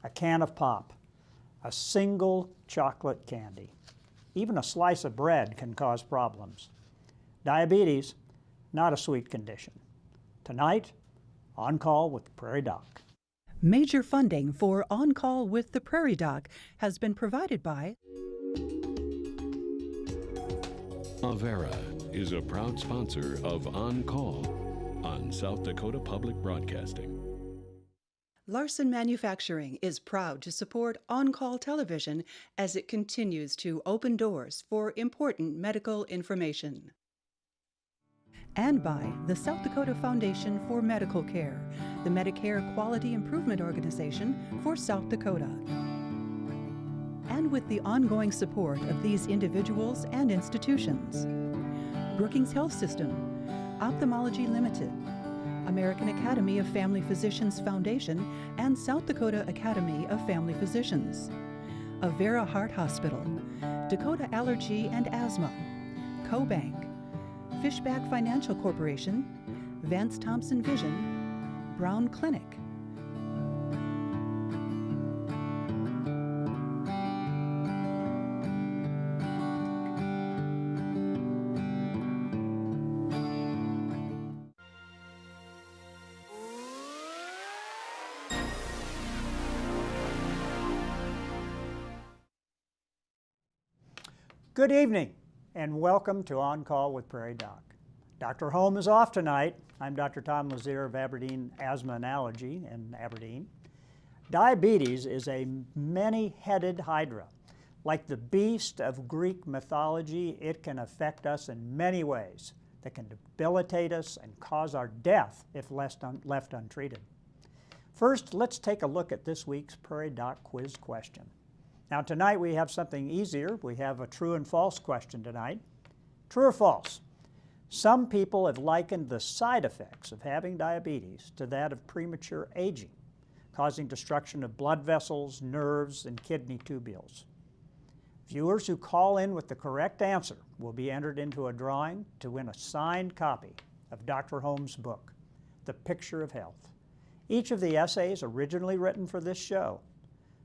a can of pop, a single chocolate candy. Even a slice of bread can cause problems. Diabetes, not a sweet condition. Tonight, On Call with the Prairie Doc. Major funding for On Call with the Prairie Doc has been provided by Avera is a proud sponsor of On Call on South Dakota Public Broadcasting. Larson Manufacturing is proud to support On Call Television as it continues to open doors for important medical information. And by the South Dakota Foundation for Medical Care, the Medicare Quality Improvement Organization for South Dakota. And with the ongoing support of these individuals and institutions. Brookings Health System, Ophthalmology Limited, American Academy of Family Physicians Foundation, and South Dakota Academy of Family Physicians. Avera Heart Hospital, Dakota Allergy and Asthma, CoBank, Fishback Financial Corporation, Vance Thompson Vision, Brown Clinic. Good evening and welcome to On Call with Prairie Doc. Dr. Holm is off tonight. I'm Dr. Tom Luzier of Aberdeen Asthma and Allergy in Aberdeen. Diabetes is a many-headed hydra. Like the beast of Greek mythology, it can affect us in many ways that can debilitate us and cause our death if left untreated. First, let's take a look at this week's Prairie Doc quiz question. Now tonight we have something easier. We have a true and false question tonight. True or false? Some people have likened the side effects of having diabetes to that of premature aging, causing destruction of blood vessels, nerves, and kidney tubules. Viewers who call in with the correct answer will be entered into a drawing to win a signed copy of Dr. Holm's book, The Picture of Health. Each of the essays originally written for this show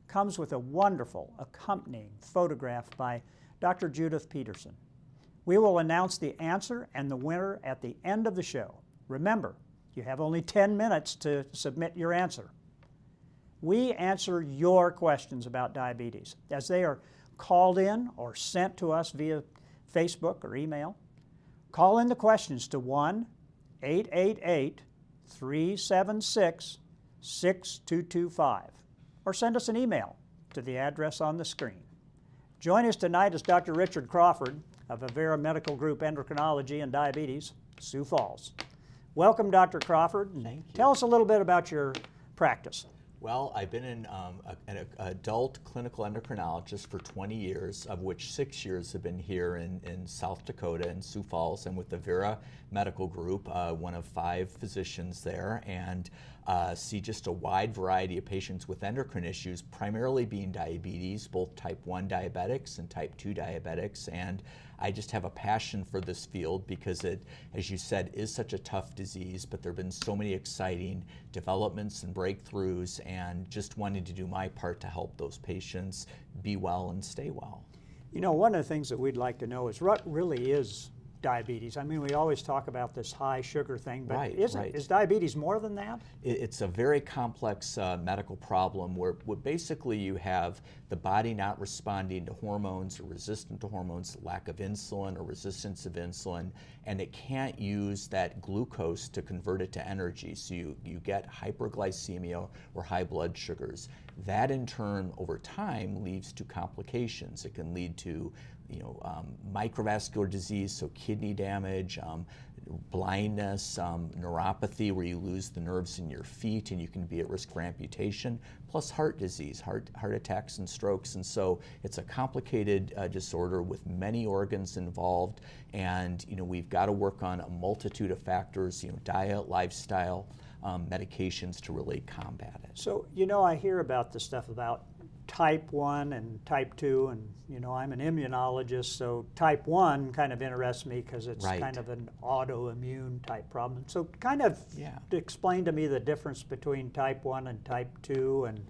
comes with a wonderful accompanying photograph by Dr. Judith Peterson. We will announce the answer and the winner at the end of the show. Remember, you have only 10 minutes to submit your answer. We answer your questions about diabetes as they are called in or sent to us via Facebook or email. Call in the questions to 1-888-376-6225 or send us an email to the address on the screen. Join us tonight is Dr. Richard Crawford of Avera Medical Group Endocrinology and Diabetes, Sioux Falls. Welcome, Dr. Crawford. Thank you. Tell us a little bit about your practice. Well, I've been an adult clinical endocrinologist for 20 years, of which 6 years have been here in South Dakota in Sioux Falls, and with the Avera Medical Group, one of 5 physicians there, and see just a wide variety of patients with endocrine issues, primarily being diabetes, both type 1 diabetics and type 2 diabetics. And I just have a passion for this field because it, as you said, is such a tough disease, but there have been so many exciting developments and breakthroughs, and just wanting to do my part to help those patients be well and stay well. You know, one of the things that we'd like to know is what really is diabetes. I mean, we always talk about this high sugar thing, but is diabetes more than that? It's a very complex medical problem where basically you have the body not responding to hormones or resistant to hormones, lack of insulin or resistance of insulin, and it can't use that glucose to convert it to energy. So you get hyperglycemia or high blood sugars. That in turn, over time, leads to complications. It can lead to microvascular disease, so kidney damage, blindness, neuropathy where you lose the nerves in your feet and you can be at risk for amputation, plus heart disease, heart attacks and strokes. And so it's a complicated disorder with many organs involved, and we've got to work on a multitude of factors, diet, lifestyle, medications to really combat it. So, I hear about the stuff about type 1 and type 2, and I'm an immunologist, so type 1 kind of interests me because it's kind of an autoimmune type problem. So kind of explain to me the difference between type 1 and type 2 and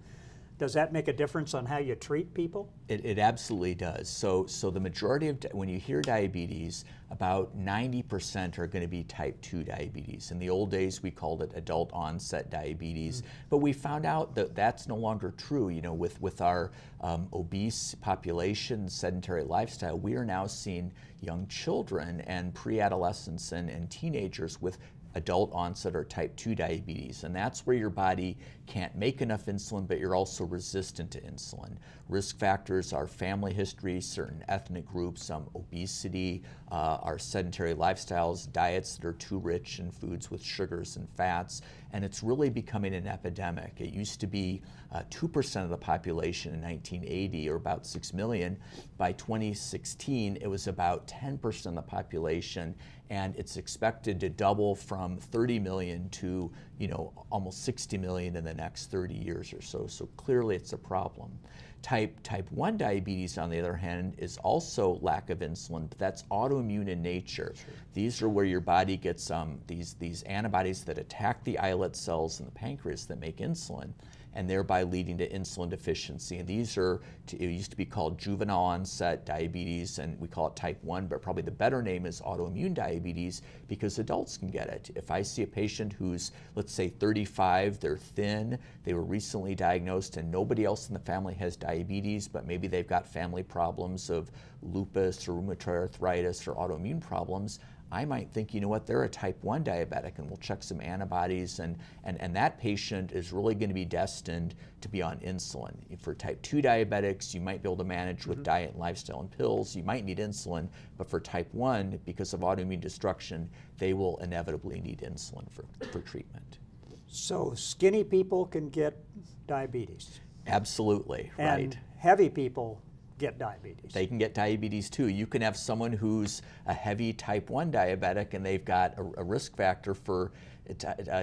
does that make a difference on how you treat people? It absolutely does. So the majority of, when you hear diabetes, about 90% are going to be type 2 diabetes. In the old days, we called it adult onset diabetes, but we found out that that's no longer true. You know, with our obese population, sedentary lifestyle, we are now seeing young children and pre-adolescents and teenagers with adult onset or type 2 diabetes, and that's where your body can't make enough insulin, but you're also resistant to insulin. Risk factors are family history, certain ethnic groups, obesity, our sedentary lifestyles, diets that are too rich in foods with sugars and fats, and it's really becoming an epidemic. It used to be 2% of the population in 1980, or about 6 million. By 2016, it was about 10% of the population, and it's expected to double from 30 million to, you know, almost 60 million in the next 30 years or so. So clearly it's a problem. Type 1 diabetes, on the other hand, is also lack of insulin, but that's autoimmune in nature. Sure. These are where your body gets these antibodies that attack the islet cells in the pancreas that make insulin, and thereby leading to insulin deficiency. And these are, it used to be called juvenile onset diabetes, and we call it type 1, but probably the better name is autoimmune diabetes, because adults can get it. If I see a patient who's, let's say, 35, they're thin, they were recently diagnosed, and nobody else in the family has diabetes, but maybe they've got family problems of lupus or rheumatoid arthritis or autoimmune problems, I might think, you know what, they're a type 1 diabetic, and we'll check some antibodies, and that patient is really going to be destined to be on insulin. For type 2 diabetics, you might be able to manage with diet and lifestyle and pills. You might need insulin, but for type 1, because of autoimmune destruction, they will inevitably need insulin for treatment. So skinny people can get diabetes? Absolutely, right. And heavy people get diabetes? They can get diabetes too. You can have someone who's a heavy type 1 diabetic and they've got a risk factor for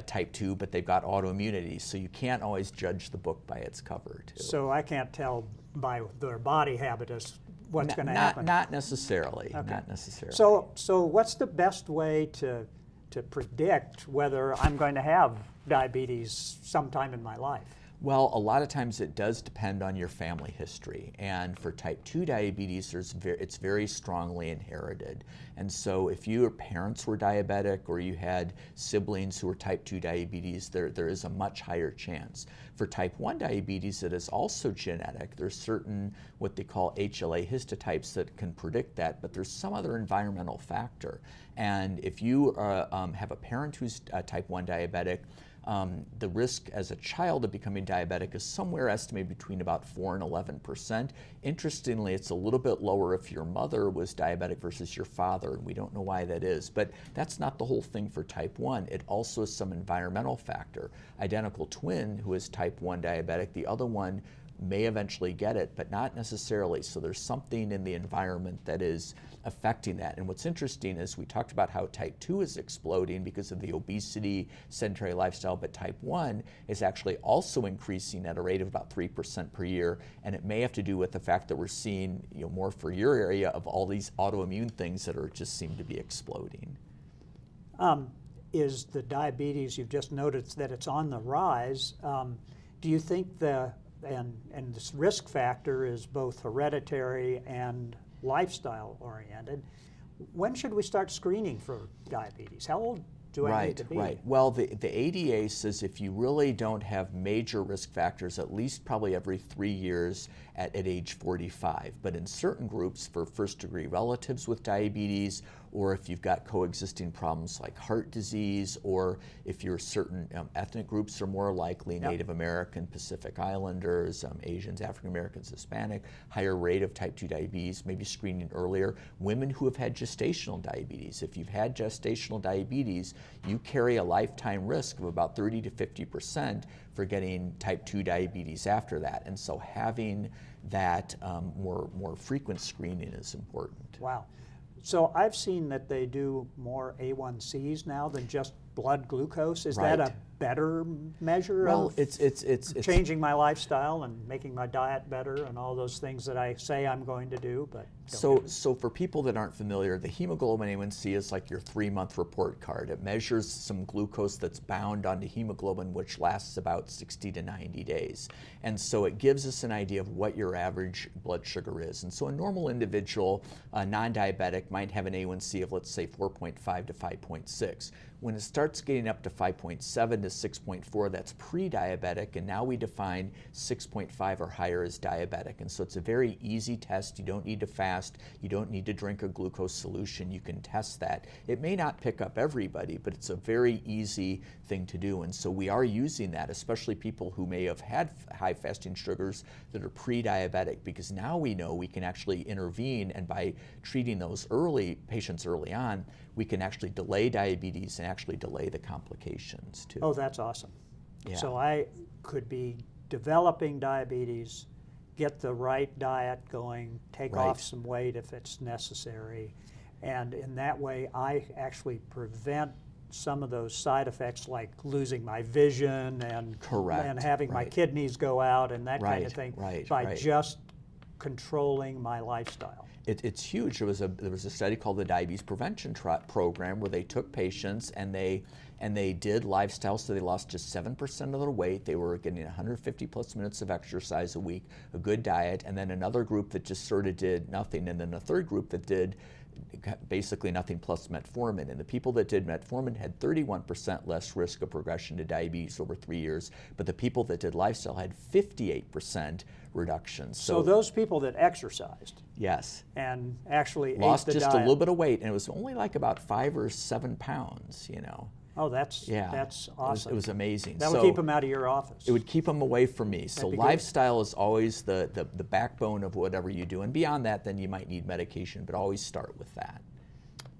type 2, but they've got autoimmunity. So you can't always judge the book by its cover too. So I can't tell by their body habitus what's going to happen? Not necessarily. Okay. Not necessarily. So what's the best way to predict whether I'm going to have diabetes sometime in my life? Well, a lot of times it does depend on your family history. And for type 2 diabetes, it's very strongly inherited. And so if your parents were diabetic or you had siblings who were type 2 diabetes, there is a much higher chance. For type 1 diabetes, it is also genetic. There's certain what they call HLA histotypes that can predict that, but there's some other environmental factor. And if you have a parent who's type 1 diabetic, the risk as a child of becoming diabetic is somewhere estimated between about 4 and 11%. Interestingly, it's a little bit lower if your mother was diabetic versus your father, and we don't know why that is. But that's not the whole thing for type 1. It also is some environmental factor. Identical twin who is type 1 diabetic, the other one may eventually get it, but not necessarily. So there's something in the environment that is affecting that. And what's interesting is we talked about how type 2 is exploding because of the obesity, sedentary lifestyle, but type 1 is actually also increasing at a rate of about 3% per year. And it may have to do with the fact that we're seeing, you know, more for your area of all these autoimmune things that are just seem to be exploding. Is the diabetes, you've just noticed that it's on the rise, do you think and this risk factor is both hereditary and lifestyle oriented? When should we start screening for diabetes? How old do I need to be? Right. Well, the ADA says if you really don't have major risk factors, at least probably every 3 years at age 45. But in certain groups, for first-degree relatives with diabetes, or if you've got coexisting problems like heart disease, or if you're certain ethnic groups are more likely, Native American, Pacific Islanders, Asians, African Americans, Hispanic, higher rate of type 2 diabetes, maybe screening earlier. Women who have had gestational diabetes. If you've had gestational diabetes, you carry a lifetime risk of about 30 to 50% for getting type 2 diabetes after that. And so having that more frequent screening is important. Wow. So I've seen that they do more A1Cs now than just blood glucose. Is that a better measure of it's changing my lifestyle and making my diet better and all those things that I say I'm going to do? But So for people that aren't familiar, the hemoglobin A1C is like your 3-month report card. It measures some glucose that's bound onto hemoglobin, which lasts about 60 to 90 days. And so it gives us an idea of what your average blood sugar is. And so a normal individual, non-diabetic, might have an A1C of, let's say, 4.5 to 5.6. When it starts getting up to 5.7 to 6.4, that's pre-diabetic, and now we define 6.5 or higher as diabetic. And so it's a very easy test. You don't need to fast. You don't need to drink a glucose solution. You can test that. It may not pick up everybody, but it's a very easy thing to do. And so we are using that, especially people who may have had high fasting sugars that are pre-diabetic, because now we know we can actually intervene, and by treating those patients early on, we can actually delay diabetes and actually delay the complications too. Oh, that's awesome. Yeah. So I could be developing diabetes, get the right diet going, take Right. off some weight if it's necessary, and in that way I actually prevent some of those side effects like losing my vision and Correct. and having my Right. kidneys go out and that kind of Right. thing Right. by Right. just controlling my lifestyle. It's huge. There was a study called the Diabetes Prevention Program where they took patients and they did lifestyle, so they lost just 7% of their weight. They were getting 150 plus minutes of exercise a week, a good diet, and then another group that just sort of did nothing, and then a third group that did basically nothing plus metformin. And the people that did metformin had 31% less risk of progression to diabetes over 3 years, but the people that did lifestyle had 58% reduction. So those people that exercised yes, and actually lost ate the just diet. a little bit of weight, and it was only like about 5 or 7 pounds, you know. Oh, that's Yeah, awesome. It was amazing. That would keep them out of your office. It would keep them away from me. So be good. lifestyle is always the backbone of whatever you do, and beyond that, then you might need medication, but always start with that.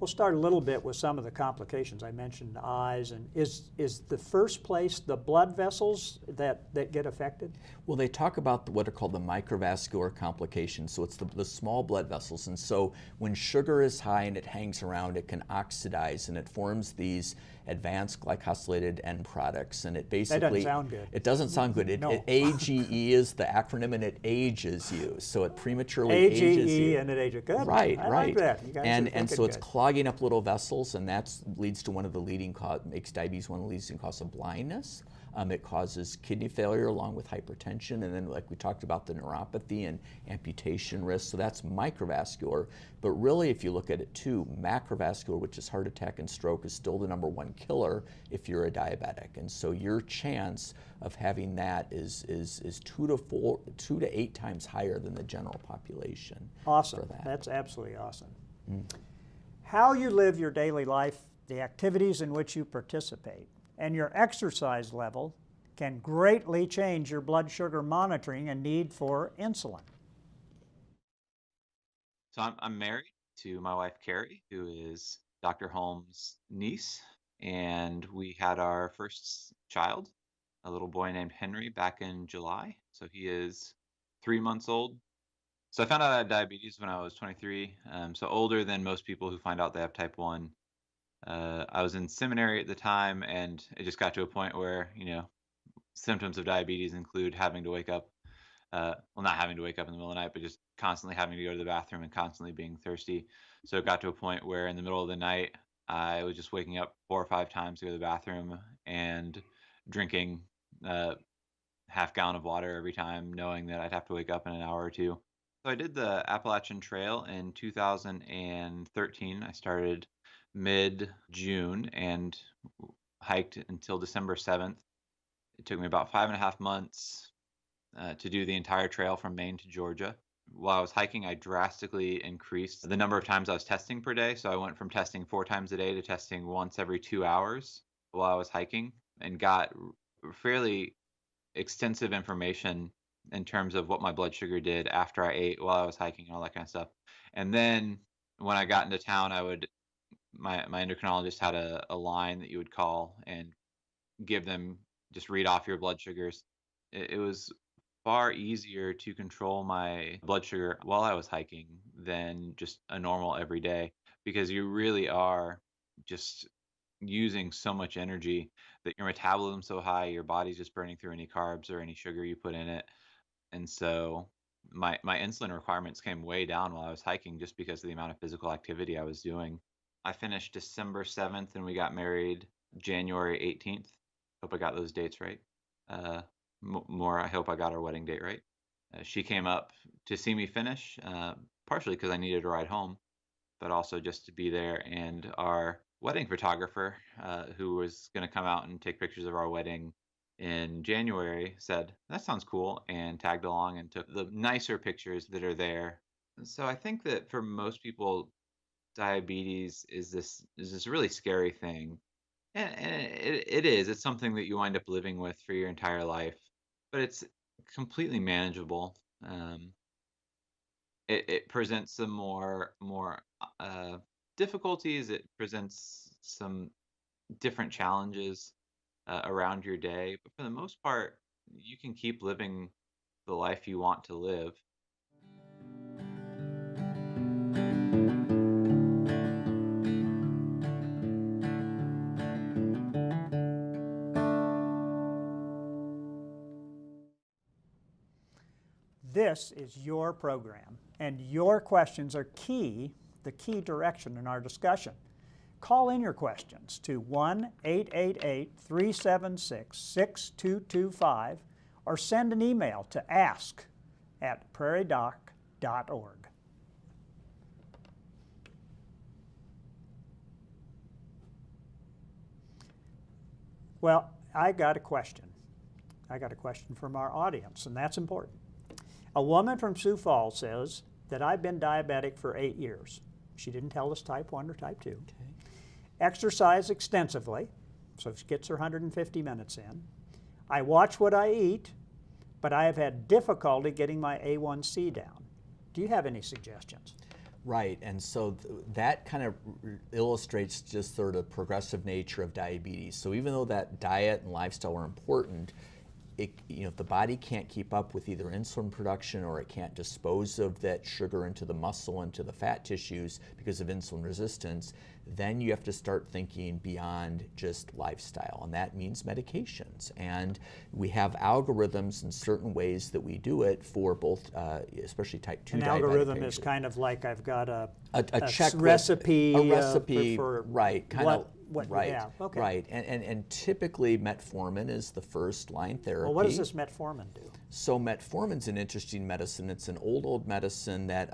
We'll start a little bit with some of the complications. I mentioned eyes, and is the first place the blood vessels that get affected? Well, they talk about what are called the microvascular complications. So it's the small blood vessels. And so when sugar is high and it hangs around, it can oxidize and it forms these advanced glycosylated end products. And it basically... That doesn't sound good. It doesn't sound good. No. AGE is the acronym, and it ages you. So it prematurely ages you. AGE and it ages. Good. Right, I right. like that. You guys are and thinking so it's good. clogging up little vessels, and that leads to one of the leading makes diabetes one of the leading causes of blindness. It causes kidney failure along with hypertension, and then like we talked about the neuropathy and amputation risk. So that's microvascular. But really, if you look at it too, macrovascular, which is heart attack and stroke, is still the #1 killer if you're a diabetic. And so your chance of having that is 2 to 8 times higher than the general population. Awesome. For that. That's absolutely awesome. How you live your daily life, the activities in which you participate, and your exercise level can greatly change your blood sugar monitoring and need for insulin. So I'm married to my wife, Carrie, who is Dr. Holmes' niece, and we had our first child, a little boy named Henry, back in July. So he is 3 months old. So I found out I had diabetes when I was 23, so older than most people who find out they have type 1. I was in seminary at the time, and it just got to a point where, symptoms of diabetes include having to wake up, not having to wake up in the middle of the night, but just constantly having to go to the bathroom and constantly being thirsty. So it got to a point where in the middle of the night, I was just waking up 4 or 5 times to go to the bathroom and drinking half gallon of water every time, knowing that I'd have to wake up in an hour or two. So I did the Appalachian Trail in 2013. I started mid-June and hiked until December 7th. It took me about 5.5 months to do the entire trail from Maine to Georgia. While I was hiking, I drastically increased the number of times I was testing per day. So I went from testing 4 times a day to testing once every 2 hours while I was hiking, and got fairly extensive information in terms of what my blood sugar did after I ate, while I was hiking, and all that kind of stuff. And then when I got into town, my endocrinologist had a line that you would call and give them, just read off your blood sugars. It was far easier to control my blood sugar while I was hiking than just a normal everyday, because you really are just using so much energy that your metabolism's so high, your body's just burning through any carbs or any sugar you put in it. And so my insulin requirements came way down while I was hiking just because of the amount of physical activity I was doing. I finished December 7th and we got married January 18th. Hope I got those dates right. More, I hope I got our wedding date right. She came up to see me finish, partially because I needed a ride home, but also just to be there. And our wedding photographer, who was going to come out and take pictures of our wedding in January, said, "That sounds cool," and tagged along and took the nicer pictures that are there. So I think that for most people, diabetes is this really scary thing, and it is. It's something that you wind up living with for your entire life, but it's completely manageable. Um, it presents some more difficulties. It presents some different challenges around your day, but for the most part, you can keep living the life you want to live. This is your program, and your questions are the key direction in our discussion. Call in your questions to 1-888-376-6225 or send an email to ask@prairiedoc.org. Well, I got a question. I got a question from our audience, and that's important. A woman from Sioux Falls says that I've been diabetic for 8 years. She didn't tell us type 1 or type 2. Okay. Exercise extensively, so she gets her 150 minutes in. I watch what I eat, but I have had difficulty getting my A1C down. Do you have any suggestions? Right, and so that kind of illustrates just sort of progressive nature of diabetes. So even though that diet and lifestyle are important, if the body can't keep up with either insulin production or it can't dispose of that sugar into the muscle and to the fat tissues because of insulin resistance, then you have to start thinking beyond just lifestyle, and that means medications. And we have algorithms in certain ways that we do it for both, especially type 2 An diabetic algorithm patients. is kind of like I've got a checklist, recipe, a recipe, for right? Kind of what right, you have. Okay. right. And typically metformin is the first line therapy. Well, what does this metformin do? So metformin's an interesting medicine. It's an old medicine that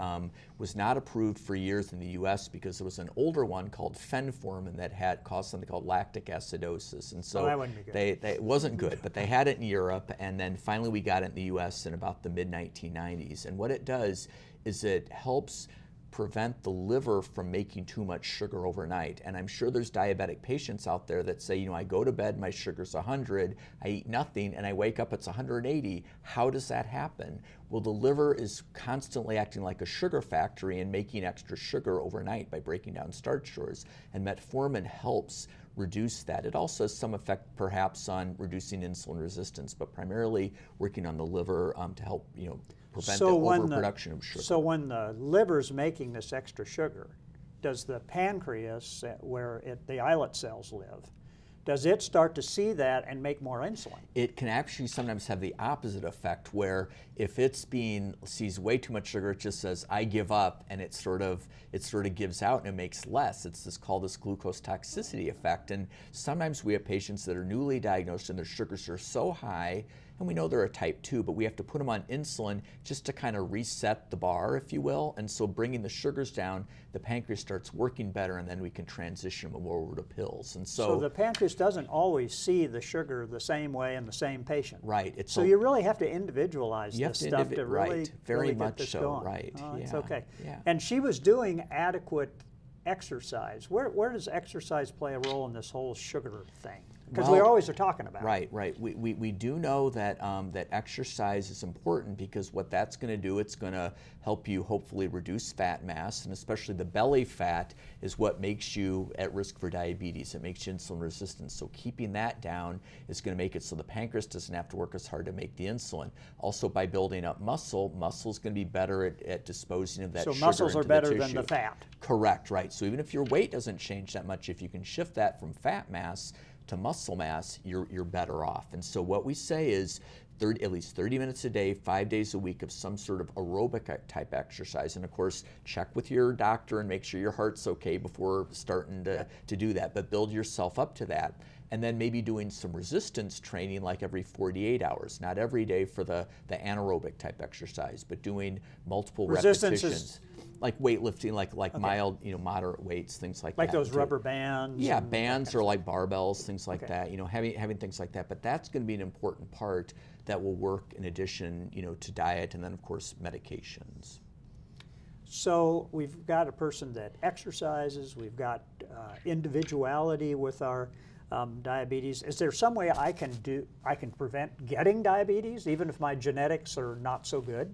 was not approved for years in the U.S. because there was an older one called fenformin that had caused something called lactic acidosis, and so that wouldn't be good. it wasn't good. But they had it in Europe, and then finally we got it in the U.S. in about the mid-1990s. And what it does is it helps prevent the liver from making too much sugar overnight. And I'm sure there's diabetic patients out there that say, I go to bed, my sugar's 100, I eat nothing, and I wake up, it's 180. How does that happen? Well, the liver is constantly acting like a sugar factory and making extra sugar overnight by breaking down starch stores, and metformin helps reduce that. It also has some effect perhaps on reducing insulin resistance, but primarily working on the liver to help prevent the overproduction of sugar. So when the liver's making this extra sugar, does the pancreas, where the islet cells live, does it start to see that and make more insulin? It can actually sometimes have the opposite effect, where if it sees way too much sugar, it just says, I give up, and it sort of gives out and it makes less. It's called this glucose toxicity effect. And sometimes we have patients that are newly diagnosed and their sugars are so high, and we know they're a type 2, but we have to put them on insulin just to kind of reset the bar, if you will. And so bringing the sugars down, the pancreas starts working better, and then we can transition them over to pills. And so the pancreas doesn't always see the sugar the same way in the same patient. Right. So you really have to individualize this stuff to really, right. Very really much get this so. going. Right. Oh, it's Yeah. okay. Yeah. And she was doing adequate exercise. Where does exercise play a role in this whole sugar thing? Because we always are talking about it. Right. We do know that that exercise is important, because what that's going to do, it's going to help you hopefully reduce fat mass, and especially the belly fat is what makes you at risk for diabetes. It makes you insulin resistant. So keeping that down is going to make it so the pancreas doesn't have to work as hard to make the insulin. Also, by building up muscle is going to be better at disposing of that sugar into the tissue. So muscles are better than the fat. Correct, right. So even if your weight doesn't change that much, if you can shift that from fat mass to muscle mass, you're better off. And so what we say is, at least 30 minutes a day, 5 days a week of some sort of aerobic type exercise. And of course, check with your doctor and make sure your heart's okay before starting to do that. But build yourself up to that. And then maybe doing some resistance training like every 48 hours, not every day for the anaerobic type exercise, but doing multiple repetitions. Like weightlifting, like mild, moderate weights, things like that. Like those rubber bands? Yeah, bands or like barbells, things like that. Having things like that. But that's going to be an important part that will work in addition, to diet and then, of course, medications. So we've got a person that exercises. We've got individuality with our diabetes. Is there some way I can prevent getting diabetes, even if my genetics are not so good?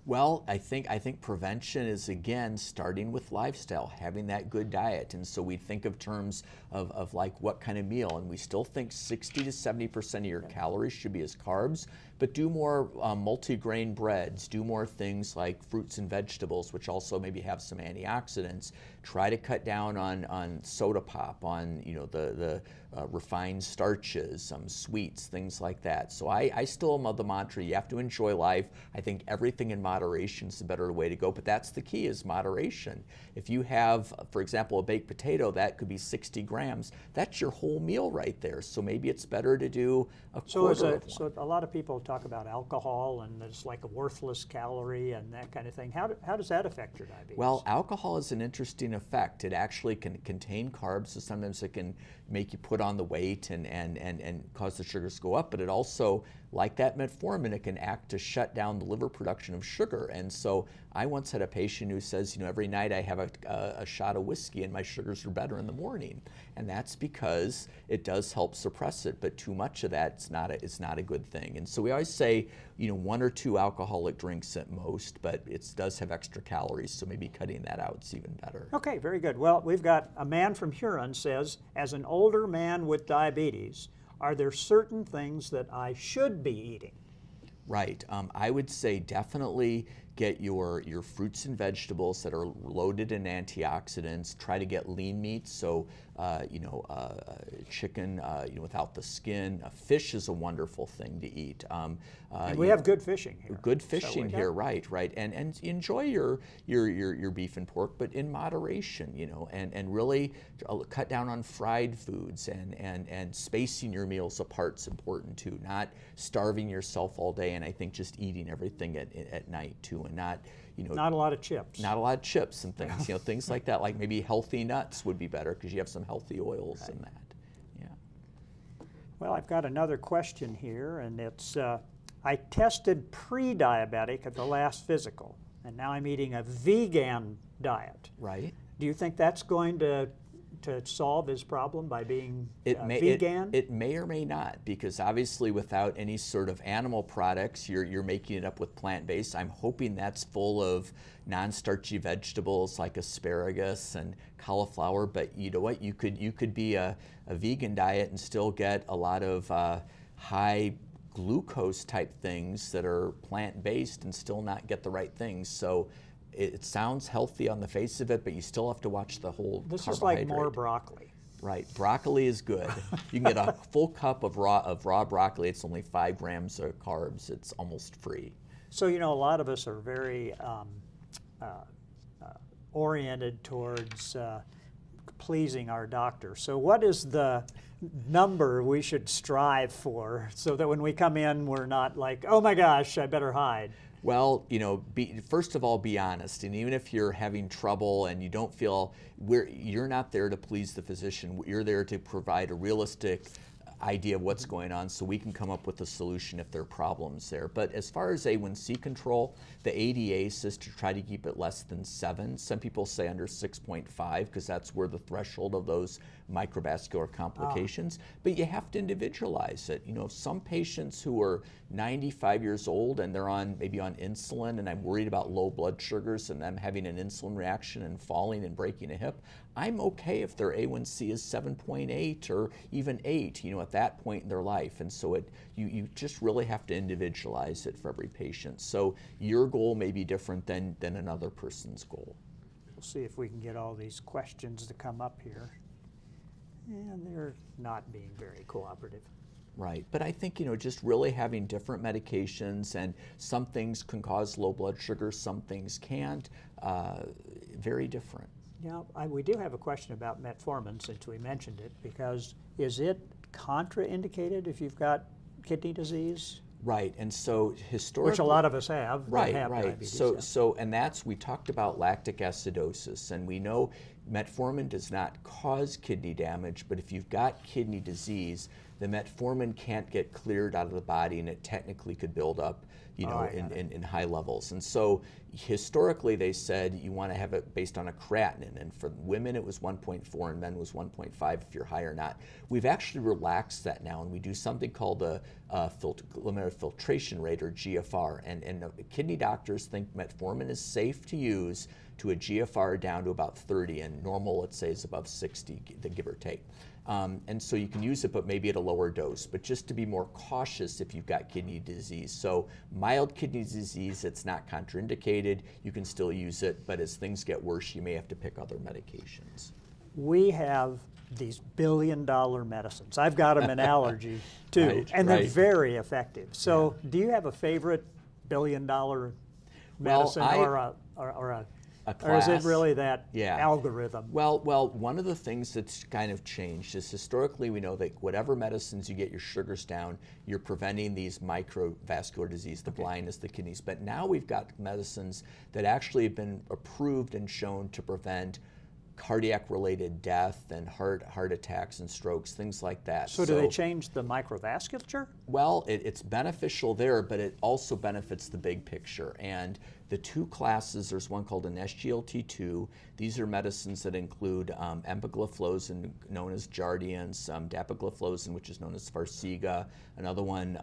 Well, I think prevention is, again, starting with lifestyle, having that good diet. And so we think of terms of like what kind of meal, and we still think 60 to 70% of your calories should be as carbs, but do more multi-grain breads, do more things like fruits and vegetables, which also maybe have some antioxidants. Try to cut down on soda pop, on the refined starches, sweets, things like that. So I still am of the mantra, you have to enjoy life. I think everything in moderation is the better way to go, but that's the key, is moderation. If you have, for example, a baked potato, that could be 60 grams. That's your whole meal right there. So maybe it's better to do a quarter of one. So a lot of people talk about alcohol and it's like a worthless calorie and that kind of thing. How does that affect your diabetes? Well, alcohol is an interesting effect. It actually can contain carbs, so sometimes it can make you put on the weight and cause the sugars to go up, but it also, like that metformin, it can act to shut down the liver production of sugar. And so I once had a patient who says, every night I have a shot of whiskey and my sugars are better in the morning. And that's because it does help suppress it, but too much of that is not a good thing. And so we always say, 1 or 2 alcoholic drinks at most, but it does have extra calories, so maybe cutting that out is even better. Okay, very good. Well, we've got a man from Huron says, as an older man with diabetes, are there certain things that I should be eating? Right. I would say definitely get your fruits and vegetables that are loaded in antioxidants. Try to get lean meats, so chicken without the skin. Fish is a wonderful thing to eat. And we have good fishing here. Good fishing here, right. And enjoy your beef and pork, but in moderation, and really cut down on fried foods and spacing your meals apart is important too. Not starving yourself all day, and I think just eating everything at night too, and not a lot of chips. Not a lot of chips and things, things like that. Like maybe healthy nuts would be better because you have some healthy oils in that. Yeah. Well, I've got another question here, and it's, I tested pre-diabetic at the last physical, and now I'm eating a vegan diet. Right. Do you think that's going to solve his problem by being vegan? It may or may not, because obviously without any sort of animal products, you're making it up with plant-based. I'm hoping that's full of non-starchy vegetables like asparagus and cauliflower, but you know what? You could be a vegan diet and still get a lot of high glucose type things that are plant-based and still not get the right things. So it sounds healthy on the face of it, but you still have to watch the whole This carbohydrate. is like more broccoli. Right, broccoli is good. You can get a full cup of raw broccoli. It's only 5 grams of carbs. It's almost free. So a lot of us are very oriented towards pleasing our doctor. So what is the number we should strive for so that when we come in, we're not like, oh my gosh, I better hide? Well, first of all, be honest. And even if you're having trouble and you don't feel, you're not there to please the physician. You're there to provide a realistic idea of what's going on so we can come up with a solution if there are problems there. But as far as A1C control, the ADA says to try to keep it less than 7. Some people say under 6.5 because that's where the threshold of those microvascular complications. But you have to individualize it. Some patients who are 95 years old and they're maybe on insulin, and I'm worried about low blood sugars and them having an insulin reaction and falling and breaking a hip, I'm okay if their A1C is 7.8 or even 8, at that point in their life. And so you just really have to individualize it for every patient. So your goal may be different than another person's goal. We'll see if we can get all these questions to come up here. And they're not being very cooperative. Right, but I think, just really having different medications, and some things can cause low blood sugar, some things can't, very different. Yeah, we do have a question about metformin since we mentioned it, because is it contraindicated if you've got kidney disease? Right, and so historically, which a lot of us have. Right, have right. Diabetes, So, yeah. and we talked about lactic acidosis, and we know metformin does not cause kidney damage, but if you've got kidney disease, the metformin can't get cleared out of the body, and it technically could build up, in high levels. And so historically they said you want to have it based on a creatinine, and for women it was 1.4 and men was 1.5 if you're high or not. We've actually relaxed that now, and we do something called a glomerular filtration rate, or GFR, and kidney doctors think metformin is safe to use to a GFR down to about 30, and normal, let's say, is above 60, give or take. And so you can use it, but maybe at a lower dose, but just to be more cautious if you've got kidney disease. So mild kidney disease, it's not contraindicated, you can still use it, but as things get worse, you may have to pick other medications. We have these billion-dollar medicines. I've got them in allergy too, Right, and right. they're very effective. So do you have a favorite billion-dollar medicine, or is it really that algorithm? Well, one of the things that's kind of changed is historically we know that whatever medicines you get your sugars down, you're preventing these microvascular disease, the blindness, the kidneys. But now we've got medicines that actually have been approved and shown to prevent cardiac-related death and heart attacks and strokes, things like that. So do they change the microvasculature? Well, it's beneficial there, but it also benefits the big picture. And the two classes, there's one called an SGLT2. These are medicines that include empagliflozin, known as Jardiance, dapagliflozin, which is known as Farxiga. Another one,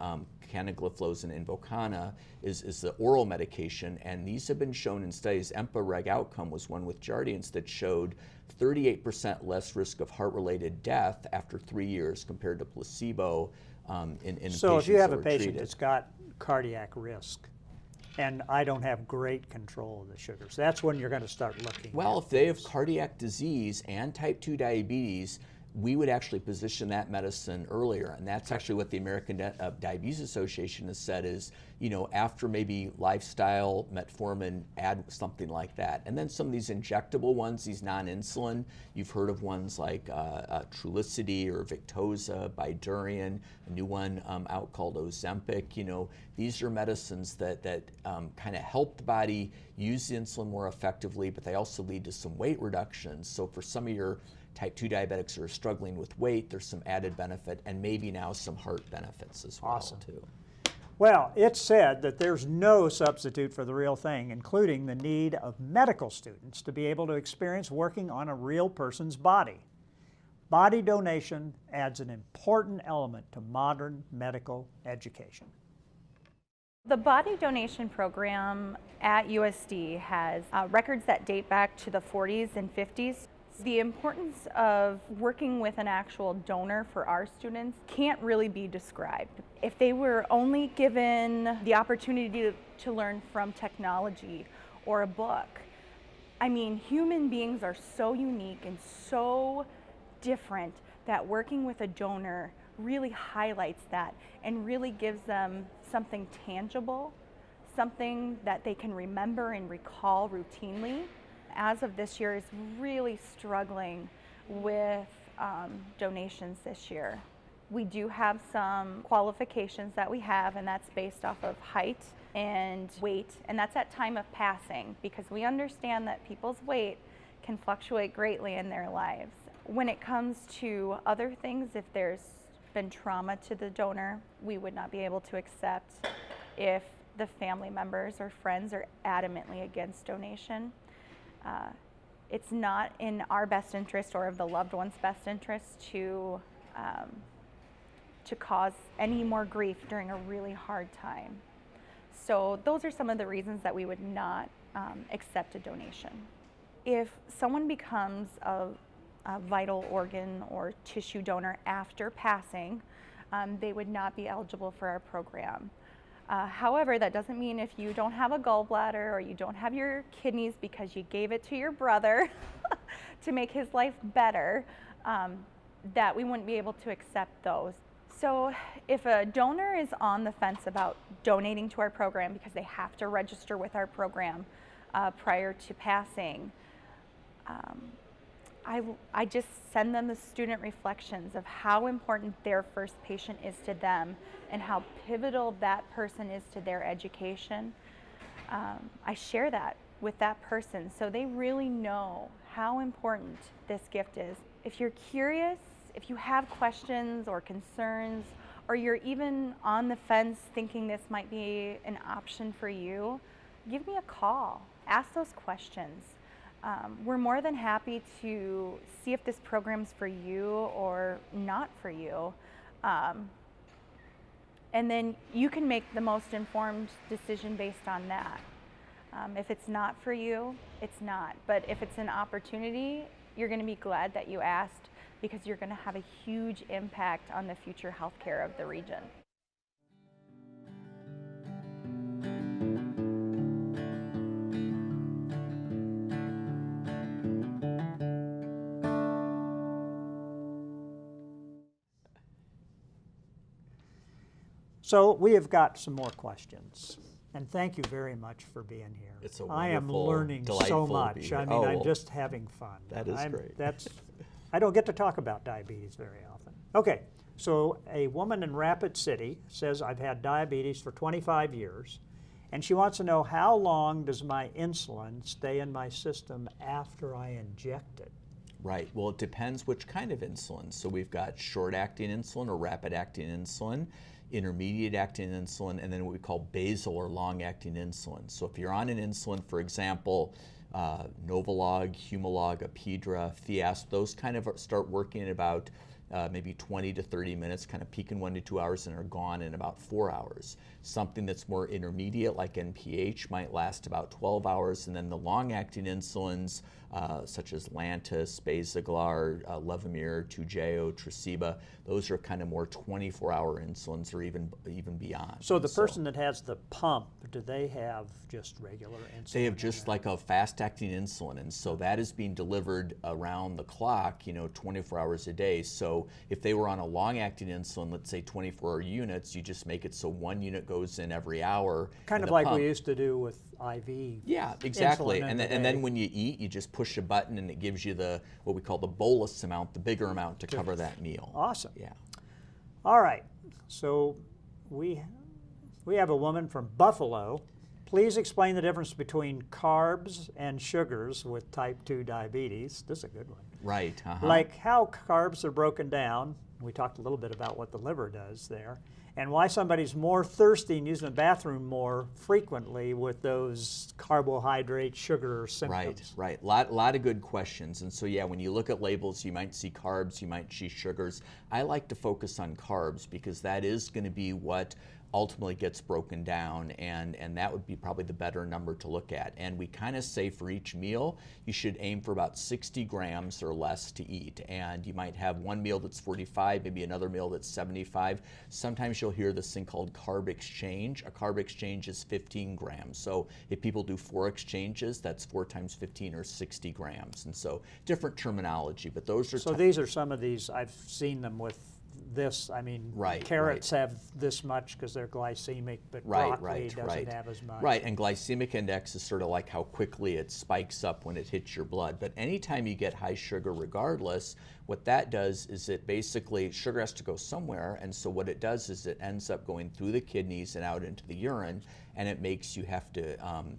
canagliflozin Invokana, is the oral medication. And these have been shown in studies. EMPA-REG outcome was one with Jardiance that showed 38% less risk of heart-related death after 3 years compared to placebo in patients. So if you have that a were patient treated. that's got cardiac risk, and I don't have great control of the sugars, that's when you're going to start looking. Well, if they have cardiac disease and type 2 diabetes, we would actually position that medicine earlier. And that's actually what the American Diabetes Association has said is, after maybe lifestyle, metformin, add something like that. And then some of these injectable ones, these non-insulin, you've heard of ones like Trulicity or Victoza, Bydureon, a new one out called Ozempic. These are medicines that kind of help the body use the insulin more effectively, but they also lead to some weight reductions. So for some of your type 2 diabetics who are struggling with weight, there's some added benefit, and maybe now some heart benefits as well, too. Well, it's said that there's no substitute for the real thing, including the need of medical students to be able to experience working on a real person's body. Body donation adds an important element to modern medical education. The body donation program at USD has records that date back to the 40s and 50s. The importance of working with an actual donor for our students can't really be described. If they were only given the opportunity to learn from technology or a book, I mean, human beings are so unique and so different that working with a donor really highlights that and really gives them something tangible, something that they can remember and recall routinely. As of this year, is really struggling with donations this year. We do have some qualifications that we have, and that's based off of height and weight, and that's at time of passing, because we understand that people's weight can fluctuate greatly in their lives. When it comes to other things, if there's been trauma to the donor, we would not be able to accept if the family members or friends are adamantly against donation. It's not in our best interest or of the loved one's best interest to cause any more grief during a really hard time. So those are some of the reasons that we would not accept a donation. If someone becomes a vital organ or tissue donor after passing, they would not be eligible for our program. However, that doesn't mean if you don't have a gallbladder or you don't have your kidneys because you gave it to your brother to make his life better, that we wouldn't be able to accept those. So if a donor is on the fence about donating to our program because they have to register with our program prior to passing, I just send them the student reflections of how important their first patient is to them and how pivotal that person is to their education. I share that with that person so they really know how important this gift is. If you're curious, if you have questions or concerns, or you're even on the fence thinking this might be an option for you, give me a call. Ask those questions. We're more than happy to see if this program's for you or not for you. And then you can make the most informed decision based on that. If it's not for you, it's not. But if it's an opportunity, you're going to be glad that you asked because you're going to have a huge impact on the future healthcare of the region. So we have got some more questions. And thank you very much for being here. It's a I am wonderful, learning so delightful to much. be here. I mean, Oh, I'm well, just having fun. that is great. I don't get to talk about diabetes very often. Okay, so a woman in Rapid City says, I've had diabetes for 25 years, and she wants to know how long does my insulin stay in my system after I inject it? Right. Well, it depends which kind of insulin. So we've got short-acting insulin or rapid-acting insulin, intermediate-acting insulin, and then what we call basal or long-acting insulin. So if you're on an insulin, for example, Novolog, Humalog, Apidra, Fiasp, those kind of start working in about maybe 20 to 30 minutes, kind of peak in 1 to 2 hours and are gone in about 4 hours. Something that's more intermediate, like NPH, might last about 12 hours, and then the long-acting insulins, such as Lantus, Basaglar, Levemir, Toujeo, Tresiba, those are kind of more 24-hour insulins or even beyond. So the person that has the pump, do they have just regular insulin? They have just like a fast-acting insulin, and so that is being delivered around the clock, 24 hours a day. So if they were on a long-acting insulin, let's say 24 units, you just make it so 1 unit goes in every hour. Kind of like we used to do with IV. Yeah, exactly. insulin And then when you eat, you just push a button and it gives you the what we call the bolus amount, the bigger amount to cover that meal. Awesome. Yeah. All right, so we have a woman from Buffalo. Please explain the difference between carbs and sugars with type 2 diabetes. This is a good one. Right. Like how carbs are broken down. We talked a little bit about what the liver does there. And why somebody's more thirsty and using the bathroom more frequently with those carbohydrate, sugar symptoms. Right. Lot of good questions. And so, yeah, when you look at labels, you might see carbs, you might see sugars. I like to focus on carbs because that is going to be what ultimately gets broken down, and that would be probably the better number to look at. And we kind of say for each meal, you should aim for about 60 grams or less to eat. And you might have one meal that's 45, maybe another meal that's 75. Sometimes you'll hear this thing called carb exchange. A carb exchange is 15 grams. So if people do 4 exchanges, that's 4 times 15 or 60 grams. And so different terminology, but those are... So these are some of these, I've seen them with this, I mean, carrots have this much because they're glycemic, but broccoli doesn't have as much. Right, and glycemic index is sort of like how quickly it spikes up when it hits your blood. But anytime you get high sugar regardless, what that does is it basically, sugar has to go somewhere, and so what it does is it ends up going through the kidneys and out into the urine, and it makes you have to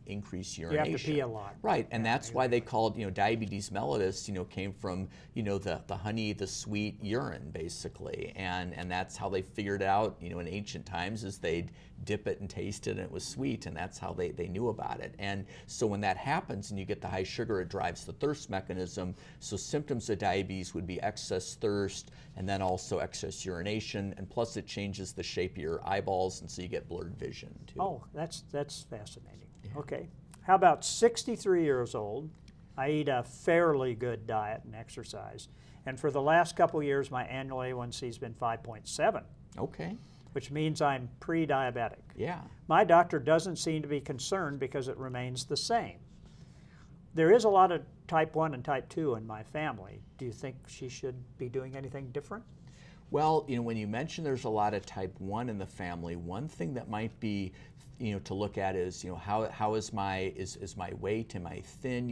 increase urination. You have to pee a lot. Right, and that's why they called, diabetes mellitus, came from, the honey, the sweet urine, basically. And that's how they figured out, in ancient times, is they'd dip it and taste it, and it was sweet, and that's how they knew about it. And so when that happens and you get the high sugar, it drives the thirst mechanism. So symptoms of diabetes would be excess thirst, and then also excess urination, and plus it changes the shape of your eyeballs, and so you get blurred vision, too. Oh, that's fascinating. Yeah. Okay. How about 63 years old? I eat a fairly good diet and exercise. And for the last couple of years, my annual A1C has been 5.7. Okay. Which means I'm pre-diabetic. Yeah. My doctor doesn't seem to be concerned because it remains the same. There is a lot of type 1 and type 2 in my family. Do you think she should be doing anything different? Well, when you mention there's a lot of type 1 in the family, one thing that might be to look at is, how is my weight? Am I thin?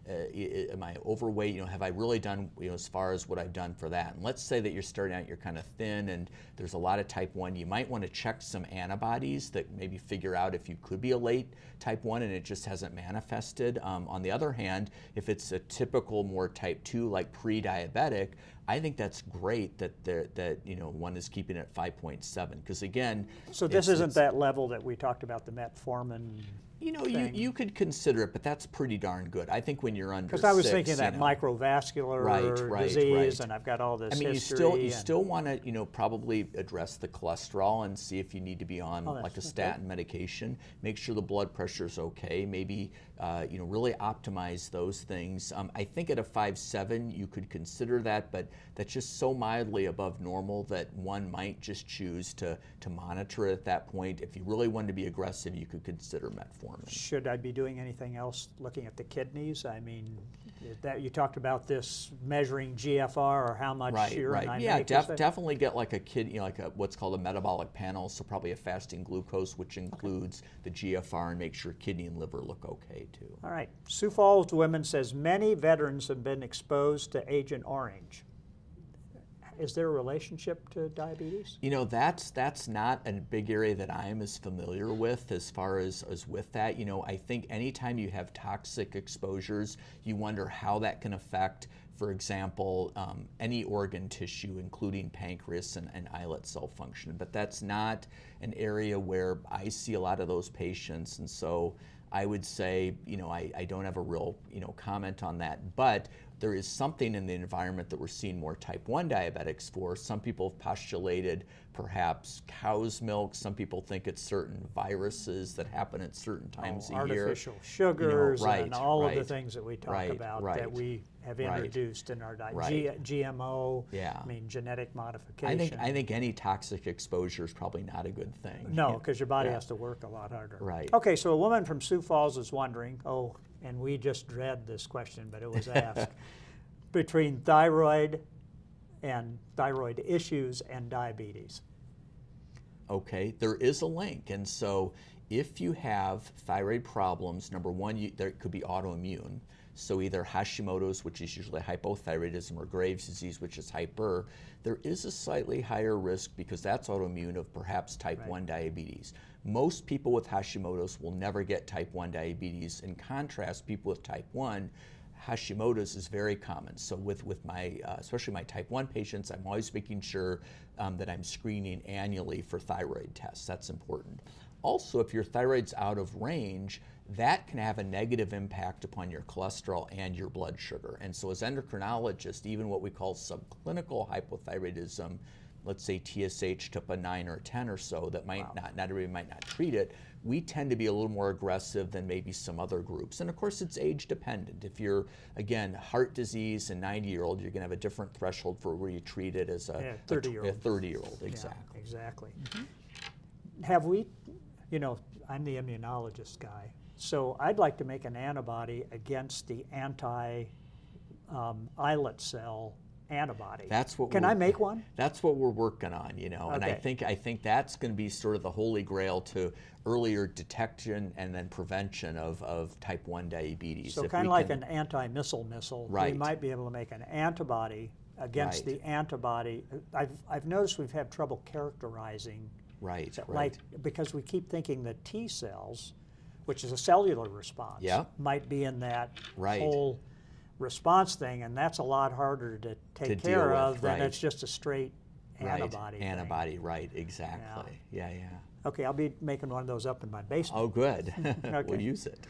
Am I overweight? Have I really done, as far as what I've done for that? And let's say that you're starting out, you're kind of thin, and there's a lot of type 1. You might want to check some antibodies that maybe figure out if you could be a late type 1 and it just hasn't manifested. On the other hand, if it's a typical more type 2, like pre-diabetic, I think that's great that one is keeping it at 5.7, because again, so this isn't that level that we talked about, the metformin. You could consider it, but that's pretty darn good. I think when you're under 6, because I was thinking that microvascular disease, and I've got all this history. You still want to probably address the cholesterol and see if you need to be on like a statin medication. Make sure the blood pressure is okay. Maybe really optimize those things. I think at a 5.7 you could consider that, but that's just so mildly above normal that one might just choose to monitor it at that point. If you really wanted to be aggressive, you could consider metformin. Should I be doing anything else looking at the kidneys? I mean, that you talked about this measuring GFR or how much urine I make. Definitely get like what's called a metabolic panel, so probably a fasting glucose, which includes the GFR, and make sure kidney and liver look okay too. All right. Sioux Falls woman says many veterans have been exposed to Agent Orange. Is there a relationship to diabetes? That's not a big area that I'm as familiar with as far as with that. I think anytime you have toxic exposures, you wonder how that can affect, for example, any organ tissue, including pancreas and islet cell function. But that's not an area where I see a lot of those patients, and so I would say, I don't have a real, comment on that. But there is something in the environment that we're seeing more type 1 diabetics for. Some people have postulated perhaps cow's milk. Some people think it's certain viruses that happen at certain times a year. Artificial sugars and all of the things that we talk about that we have introduced in our diet. GMO, genetic modification. I think any toxic exposure is probably not a good thing. No, because your body has to work a lot harder. Right. Okay, so a woman from Sioux Falls is wondering, and we just read this question, but it was asked, between thyroid issues and diabetes. Okay, there is a link, and so if you have thyroid problems, number one, there could be autoimmune. So either Hashimoto's, which is usually hypothyroidism, or Graves' disease, which is hyper. There is a slightly higher risk, because that's autoimmune, of perhaps type 1 diabetes. Most people with Hashimoto's will never get type 1 diabetes. In contrast, people with type 1, Hashimoto's is very common. So with my, especially my type 1 patients, I'm always making sure that I'm screening annually for thyroid tests. That's important. Also, if your thyroid's out of range, that can have a negative impact upon your cholesterol and your blood sugar. And so as endocrinologists, even what we call subclinical hypothyroidism, let's say TSH to a 9 or 10 or so, that might not everybody might not treat it, we tend to be a little more aggressive than maybe some other groups. And of course, it's age dependent. If you're, again, heart disease and 90-year-old, you're going to have a different threshold for where you treat it as a 30-year-old. 30-year-old, exactly. Yeah, exactly. Mm-hmm. Have we, I'm the immunologist guy, so I'd like to make an antibody against the anti-islet cell antibody. Can I make one? That's what we're working on, and I think that's going to be sort of the holy grail to earlier detection and then prevention of type 1 diabetes. So kind of like an anti-missile missile, we might be able to make an antibody against the antibody. I've noticed we've had trouble characterizing. Because we keep thinking that T cells, which is a cellular response, might be in that whole response thing, and that's a lot harder to take care of than it's just a straight antibody. Exactly. Yeah. Okay, I'll be making one of those up in my basement. Oh, good. We'll use it.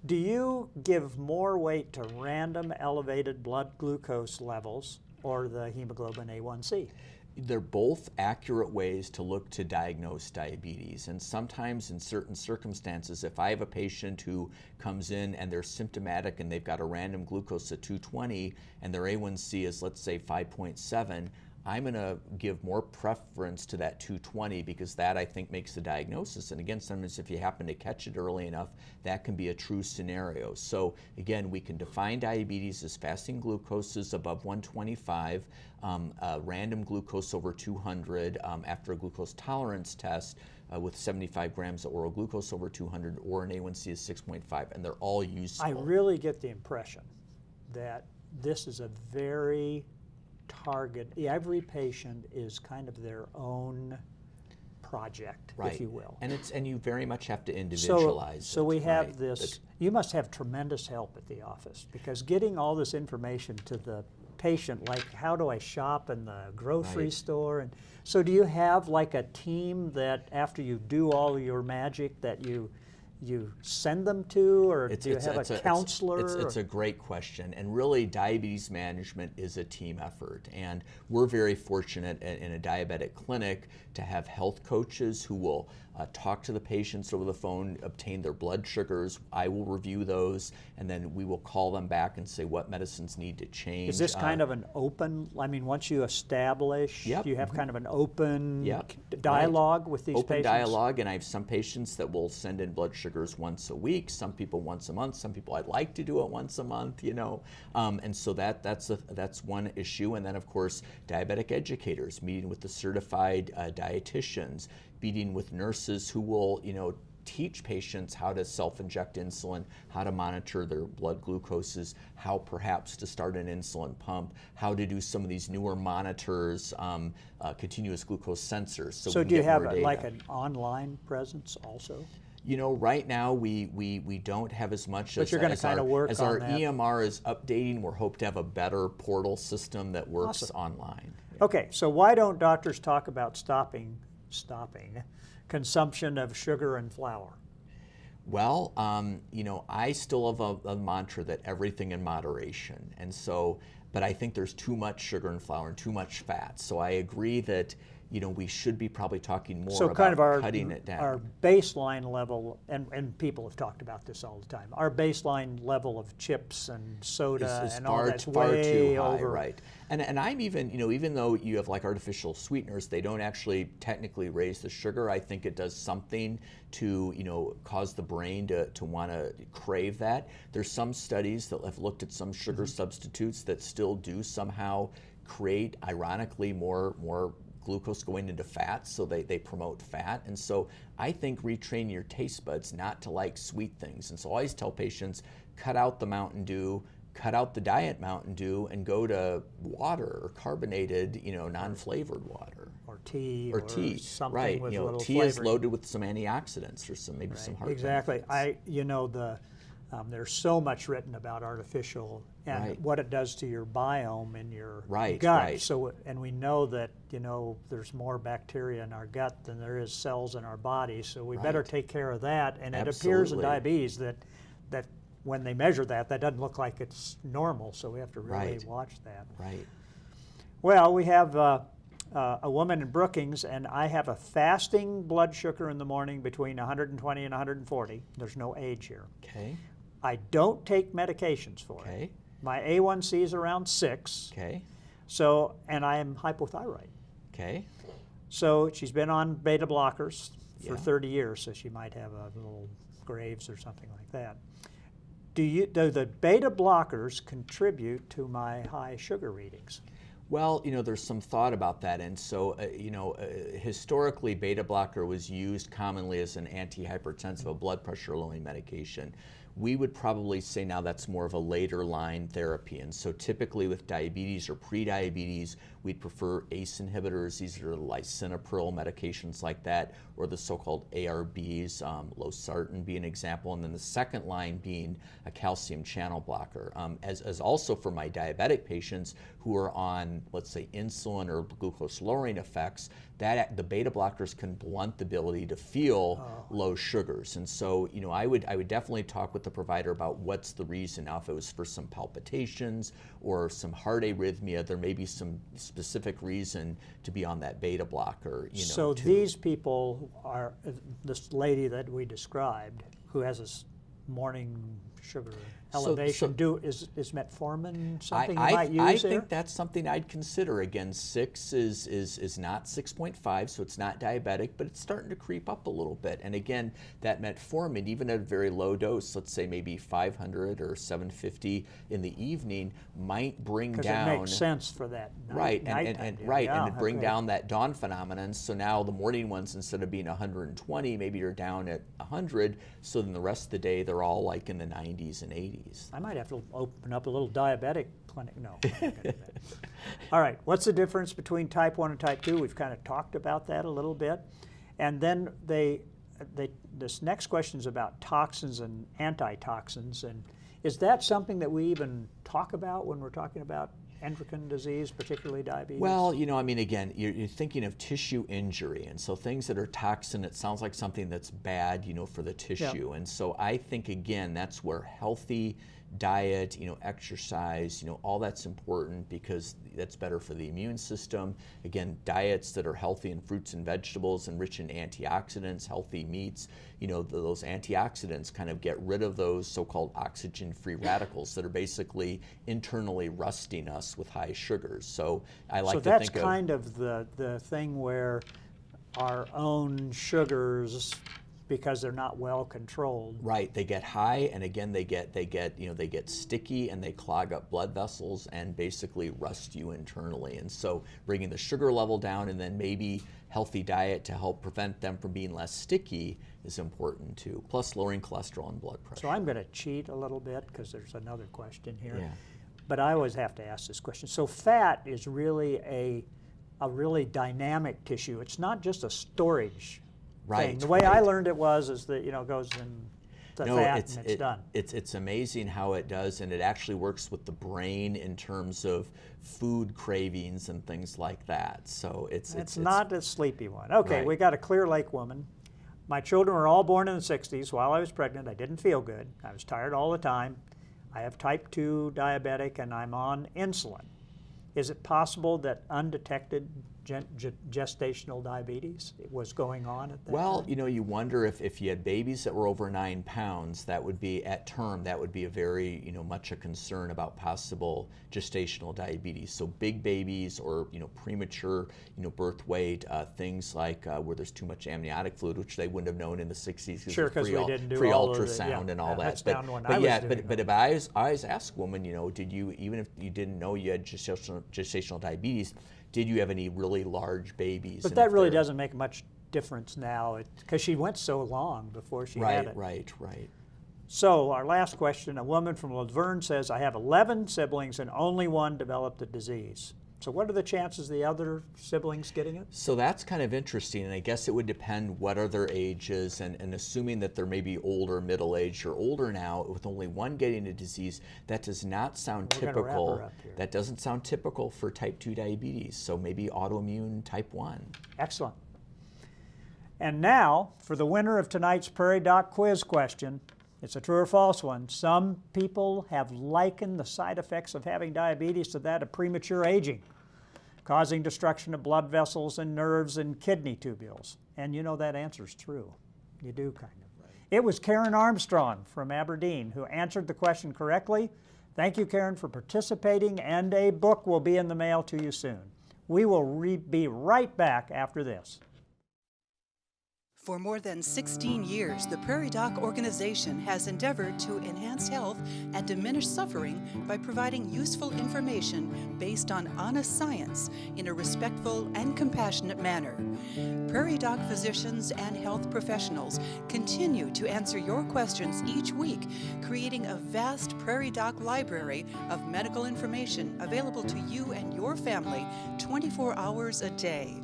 Do you give more weight to random elevated blood glucose levels or the hemoglobin A1C? They're both accurate ways to look to diagnose diabetes, and sometimes in certain circumstances, if I have a patient who comes in and they're symptomatic and they've got a random glucose at 220 and their A1C is, let's say, 5.7, I'm going to give more preference to that 220 because that, I think, makes the diagnosis. And again, sometimes if you happen to catch it early enough, that can be a true scenario. So again, we can define diabetes as fasting glucoses above 125, random glucose over 200 after a glucose tolerance test with 75 grams of oral glucose over 200, or an A1C is 6.5, and they're all useful. I really get the impression that this is a very every patient is kind of their own project, right, if you will. And you very much have to individualize So it, we have right? this, you must have tremendous help at the office, because getting all this information to the patient, like how do I shop in the grocery Right. store? And so do you have like a team that after you do all your magic that you send them to, or do you have a counselor? It's a great question, and really diabetes management is a team effort, and we're very fortunate in a diabetic clinic to have health coaches who will talk to the patients over the phone, obtain their blood sugars. I will review those, and then we will call them back and say what medicines need to change. Is this kind of an open, I mean, once you establish, Yep. do you have kind of an open Yep. dialogue with these open patients? dialogue, and I have some patients that will send in blood sugars once a week, some people once a month, some people I'd like to do it once a month, you know, and so that's one issue. And then of course diabetic educators, meeting with the certified dietitians, meeting with nurses who will, you know, teach patients how to self-inject insulin, how to monitor their blood glucoses, how perhaps to start an insulin pump, how to do some of these newer monitors, continuous glucose sensors. So do you have like an online presence also? You know, right now we don't have as much But you're going to kind of work as on our that. EMR is updating. We're hoping to have a better portal system that works Awesome. online. Okay, so why don't doctors talk about stopping consumption of sugar and flour? Well, you know, I still have a mantra that everything in moderation, and so, but I think there's too much sugar and flour and too much fat. So I agree that, you know, we should be probably talking more about kind of cutting it down. our baseline level, and people have talked about this all the time, our baseline level of chips and soda is and all far, that's far way too high, over. right? And I'm even, you know, even though you have like artificial sweeteners, they don't actually technically raise the sugar. I think it does something to, you know, cause the brain to want to crave that. There's some studies that have looked at some sugar substitutes that still do somehow create, ironically, more glucose going into fat, so they promote fat. And so I think retrain your taste buds not to like sweet things. And so I always tell patients, cut out the Mountain Dew, cut out the diet Mountain Dew, and go to water or carbonated, you know, non-flavored water. Or tea, Or tea, something right? with You a know, little tea is flavoring. loaded with some antioxidants or some maybe some heart Exactly. benefits. You know, there's so much written about artificial and Right. what it does to your biome in your Right, gut. right. So, and we know that, you know, there's more bacteria in our gut than there is cells in our body. So we better Right. take care of that. And it appears in Absolutely. diabetes that when they measure that doesn't look like it's normal. So we have to really Right. watch that. Right. Well, we have a woman in Brookings, and I have a fasting blood sugar in the morning between 120 and 140. There's no age here. Okay. I don't take medications for it. Okay. My A1C is around 6. Okay. So, and I am hypothyroid. Okay. So she's been on beta blockers for Yeah. 30 years, so she might have a little Graves or something like that. Do the beta blockers contribute to my high sugar readings? Well, you know, there's some thought about that, and so, you know, historically, beta blocker was used commonly as an antihypertensive, a blood pressure lowering medication. We would probably say now that's more of a later line therapy, and so typically with diabetes or pre-diabetes, we'd prefer ACE inhibitors. These are lisinopril medications like that, or the so-called ARBs, losartan being an example, and then the second line being a calcium channel blocker. As also for my diabetic patients who are on, let's say, insulin or glucose lowering effects, that the beta blockers can blunt the ability to feel low sugars. And so, you know, I would definitely talk with the provider about what's the reason. Now, if it was for some palpitations or some heart arrhythmia, there may be some specific reason to be on that beta blocker. You know, So these people are, this lady that we described, who has morning sugar elevation? Is metformin something you might use I there? think that's something I'd consider. Again, 6 is not 6.5, so it's not diabetic, but it's starting to creep up a little bit. And again, that metformin, even at a very low dose, let's say maybe 500 or 750 in the evening, might bring down. Because it makes sense for that right, nighttime and it bring down that dawn phenomenon. So now the morning ones, instead of being 120, maybe you're down at 100. So then the rest of the day, they're all like in the 90s and 80s. I might have to open up a little diabetic clinic. No. I'm not gonna do that. All right, what's the difference between type 1 and type 2? We've kind of talked about that a little bit. And then this next question is about toxins and antitoxins. And is that something that we even talk about when we're talking about endocrine disease, particularly diabetes? Well, I mean, again, you're thinking of tissue injury, and so things that are toxin, it sounds like something that's bad, for the tissue. And so I think, again, that's where healthy diet, exercise, all that's important, because that's better for the immune system. Again, diets that are healthy in fruits and vegetables and rich in antioxidants, healthy meats, those antioxidants kind of get rid of those so-called oxygen-free radicals that are basically internally rusting us with high sugars. So I like to think of... So that's kind of the thing where our own sugars, because they're not well controlled. Right, they get high, and again they get sticky, and they clog up blood vessels and basically rust you internally. And so bringing the sugar level down, and then maybe healthy diet to help prevent them from being less sticky is important too. Plus lowering cholesterol and blood pressure. So I'm going to cheat a little bit because there's another question here. Yeah. But I always have to ask this question. So fat is really a really dynamic tissue. It's not just a storage thing. The way I learned it is that it goes in the fat and it's done. It's amazing how it does, and it actually works with the brain in terms of food cravings and things like that. So it's not a sleepy one. Okay, right. We got a Clear Lake woman. My children were all born in the 60s. While I was pregnant, I didn't feel good. I was tired all the time. I have type 2 diabetic, and I'm on insulin. Is it possible that undetected gestational diabetes was going on at that time? You wonder if you had babies that were over 9 pounds, that would be, at term, that would be a very, much a concern about possible gestational diabetes. So big babies or, premature, birth weight, things like where there's too much amniotic fluid, which they wouldn't have known in the 60s. Sure, because we didn't do pre-ultrasound and all that. That's down when But if I always ask women, did you, even if you didn't know you had gestational diabetes, did you have any really large babies? But that really doesn't make much difference now, because she went so long before she had it. Right. So our last question, a woman from Laverne says, I have 11 siblings and only one developed the disease. So what are the chances of the other siblings getting it? So that's kind of interesting, and I guess it would depend what are their ages, and assuming that they're maybe older, middle-aged, or older now, with only one getting a disease, that does not sound typical. That doesn't sound typical for type 2 diabetes, so maybe autoimmune type 1. Excellent. And now, for the winner of tonight's Prairie Doc quiz question, it's a true or false one. Some people have likened the side effects of having diabetes to that of premature aging, causing destruction of blood vessels and nerves and kidney tubules. And that answer's true. You do, kind of. Right. It was Karen Armstrong from Aberdeen who answered the question correctly. Thank you, Karen, for participating, and a book will be in the mail to you soon. We will be right back after this. For more than 16 years, the Prairie Doc organization has endeavored to enhance health and diminish suffering by providing useful information based on honest science in a respectful and compassionate manner. Prairie Doc physicians and health professionals continue to answer your questions each week, creating a vast Prairie Doc library of medical information available to you and your family 24 hours a day.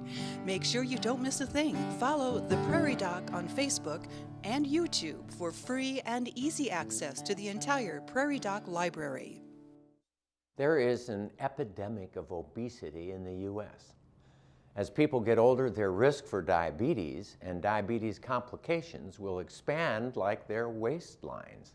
Make sure you don't miss a thing. Follow the Prairie Doc on Facebook and YouTube for free and easy access to the entire Prairie Doc library. There is an epidemic of obesity in the U.S. As people get older, their risk for diabetes and diabetes complications will expand like their waistlines.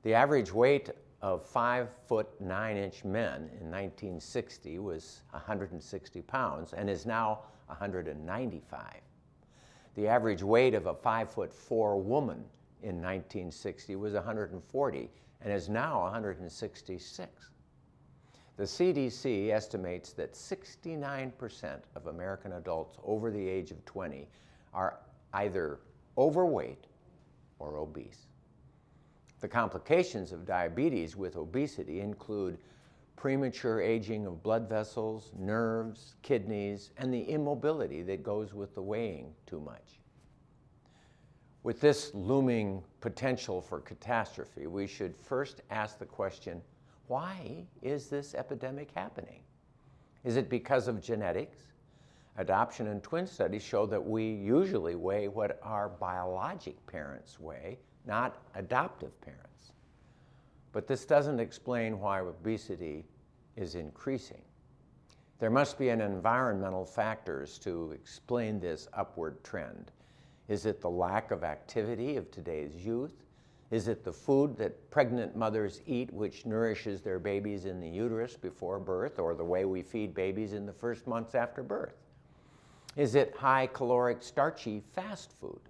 The average weight of 5'9" men in 1960 was 160 pounds and is now 195. The average weight of a 5'4" woman in 1960 was 140 and is now 166. The CDC estimates that 69% of American adults over the age of 20 are either overweight or obese. The complications of diabetes with obesity include premature aging of blood vessels, nerves, kidneys, and the immobility that goes with the weighing too much. With this looming potential for catastrophe, we should first ask the question, why is this epidemic happening? Is it because of genetics? Adoption and twin studies show that we usually weigh what our biologic parents weigh, not adoptive parents. But this doesn't explain why obesity is increasing. There must be an environmental factors to explain this upward trend. Is it the lack of activity of today's youth? Is it the food that pregnant mothers eat which nourishes their babies in the uterus before birth, or the way we feed babies in the first months after birth? Is it high caloric, starchy fast food?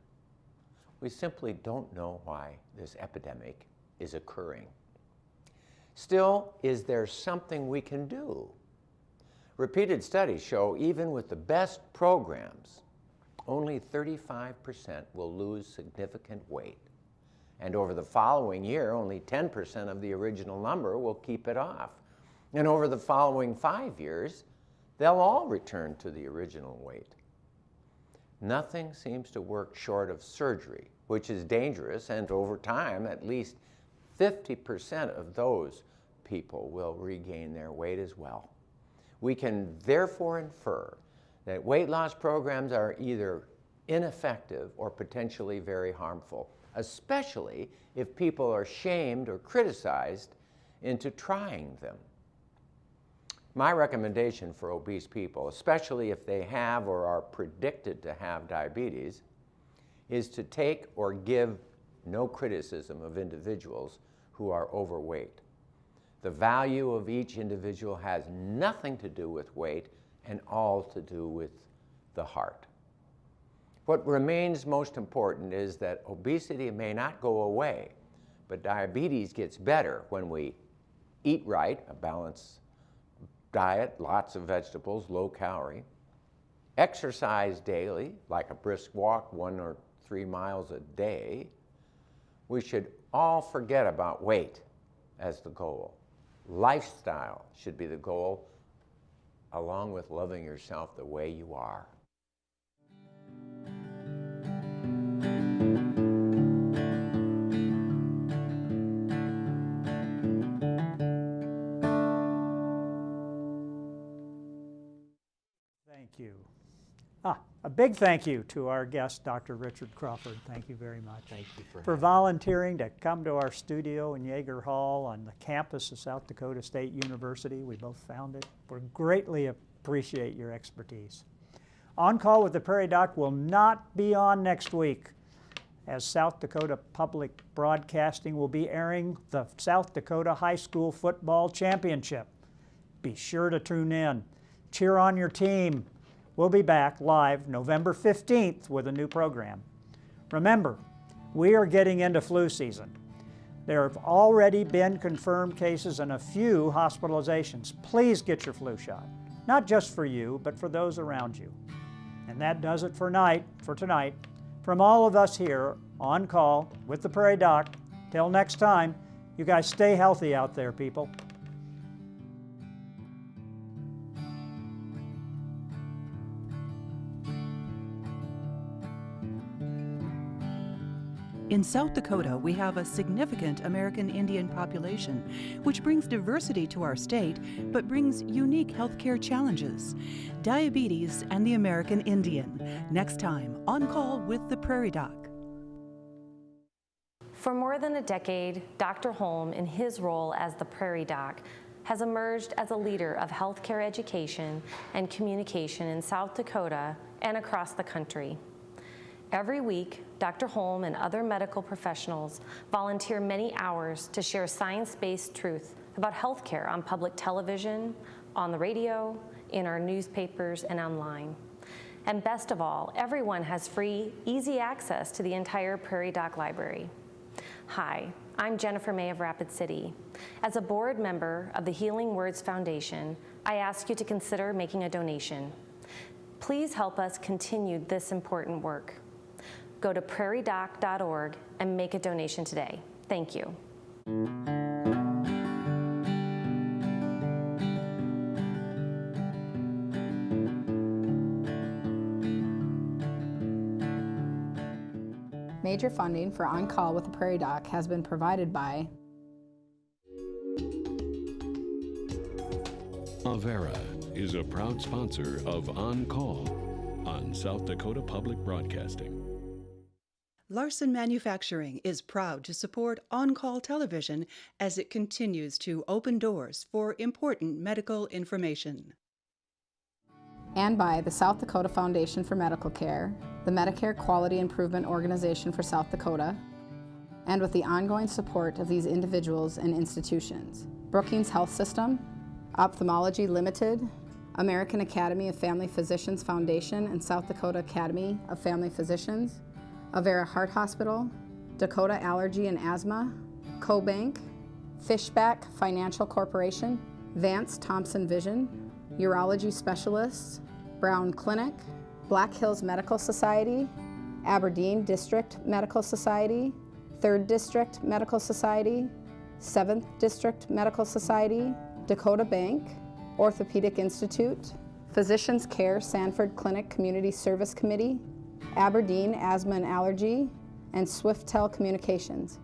We simply don't know why this epidemic is occurring. Still, is there something we can do? Repeated studies show even with the best programs, only 35% will lose significant weight. And over the following year, only 10% of the original number will keep it off. And over the following 5 years, they'll all return to the original weight. Nothing seems to work short of surgery, which is dangerous, and over time, at least 50% of those people will regain their weight as well. We can therefore infer that weight loss programs are either ineffective or potentially very harmful, especially if people are shamed or criticized into trying them. My recommendation for obese people, especially if they have or are predicted to have diabetes, is to take or give no criticism of individuals who are overweight. The value of each individual has nothing to do with weight and all to do with the heart. What remains most important is that obesity may not go away, but diabetes gets better when we eat right, a balanced diet, lots of vegetables, low calorie, exercise daily, like a brisk walk 1 or 3 miles a day. We should all forget about weight as the goal. Lifestyle should be the goal, along with loving yourself the way you are. Thank you. A big thank you to our guest, Dr. Richard Crawford. Thank you very much. Thank you for volunteering to come to our studio in Yeager Hall on the campus of South Dakota State University. We both found it. We greatly appreciate your expertise. On Call with the Prairie Doc will not be on next week, as South Dakota Public Broadcasting will be airing the South Dakota High School Football Championship. Be sure to tune in. Cheer on your team. We'll be back live November 15th with a new program. Remember, we are getting into flu season. There have already been confirmed cases and a few hospitalizations. Please get your flu shot, not just for you, but for those around you. And that does it for tonight. From all of us here on Call with the Prairie Doc, till next time, you guys stay healthy out there, people. In South Dakota, we have a significant American Indian population, which brings diversity to our state, but brings unique healthcare challenges. Diabetes and the American Indian. Next time, On Call with the Prairie Doc. For more than a decade, Dr. Holm, in his role as the Prairie Doc, has emerged as a leader of healthcare education and communication in South Dakota and across the country. Every week, Dr. Holm and other medical professionals volunteer many hours to share science-based truth about healthcare on public television, on the radio, in our newspapers, and online. And best of all, everyone has free, easy access to the entire Prairie Doc Library. Hi, I'm Jennifer May of Rapid City. As a board member of the Healing Words Foundation, I ask you to consider making a donation. Please help us continue this important work. Go to prairiedoc.org and make a donation today. Thank you. Major funding for On Call with the Prairie Doc has been provided by Avera is a proud sponsor of On Call on South Dakota Public Broadcasting. Larson Manufacturing is proud to support On-Call television as it continues to open doors for important medical information. and by the South Dakota Foundation for Medical Care, the Medicare Quality Improvement Organization for South Dakota, and with the ongoing support of these individuals and institutions. Brookings Health System, Ophthalmology Limited, American Academy of Family Physicians Foundation and South Dakota Academy of Family Physicians, Avera Heart Hospital, Dakota Allergy and Asthma, CoBank, Fishback Financial Corporation, Vance Thompson Vision, Urology Specialists, Brown Clinic, Black Hills Medical Society, Aberdeen District Medical Society, 3rd District Medical Society, 7th District Medical Society, Dakota Bank, Orthopedic Institute, Physicians Care Sanford Clinic Community Service Committee, Aberdeen Asthma and Allergy, and Swiftel Communications.